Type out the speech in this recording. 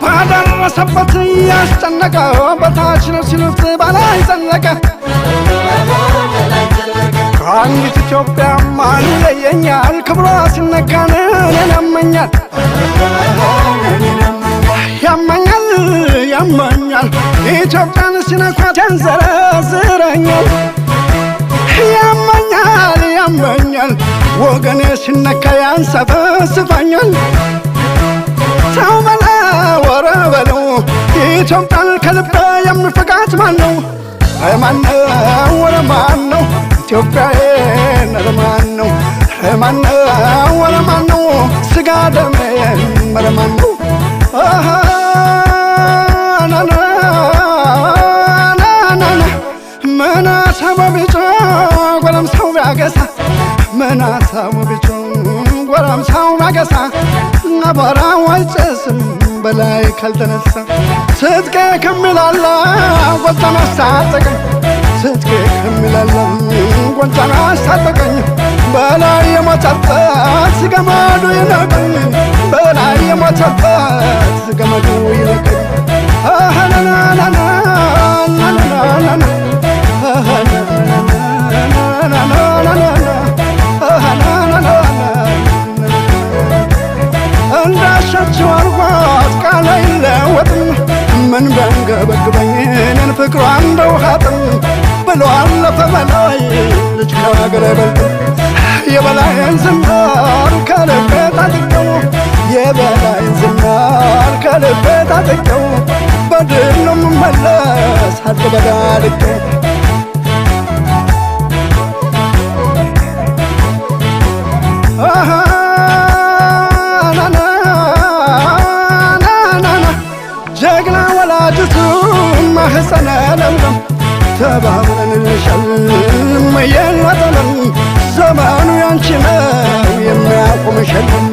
ባደረሰበት ያስጨነቀው በታች ነው ሲሉት በላይ ዘለቀ ከአንዲት ኢትዮጵያ ማን ይለየኛል ክብሯ ሲነካን እኔን ያመኛል ያመኛል ያመኛል ኢትዮጵያን ሲነኳት ያንዘረዝረኛል ያመኛል ያመኛል ወገኔ ሲነካ ያንሰፈስፈኛል ሰው በለው ወረ በለው ኢትዮጵያን ከልቤ የሚፈቃት ማነው ማነው ወረ ማነው ኢትዮጵያዬን ለማነው ማነው ወረ ማነው ስጋ ደሜ ወረ ማነው ምን አሳበው ቢጮ ጎረምሳው ቢያገሳ ምን አሳበው ቢጮ ጎረምሳው ቢያገሳ አቧራው አይጨስም በላይ ካልተነሳ ትጥቄ ከሚላላ ጎጃም አስታጠቀኝ ትጥቄ ከሚላላ ጎጃም አስታጠቀኝ በላይ የሞተበት ገመዱ ይነቀኝ በላይ የሞተበት ገመዱ ይነቀኝ እንዳሻቸው አልኳት ቃል አይለወጥም ምን ቢያንገበግበኝ እኔን ፍቅሯ እንደ ውሃ ጥም ብሎ አለፈ በላይ ልጅ ከሀገር አይበልጥም የበላይን ዝናር ከልቤ ታጥቀው የበላይን ዝናር ከልቤ ታጥቀው በድል ነው የምመለስ አልበዳልቀው ጀግና ወላጅቱ ማህፀነ ለምለም ተባብረን እንሸልም የለጠለም ዘመኑ ያንቺ ነው የሚያቆም ሸልም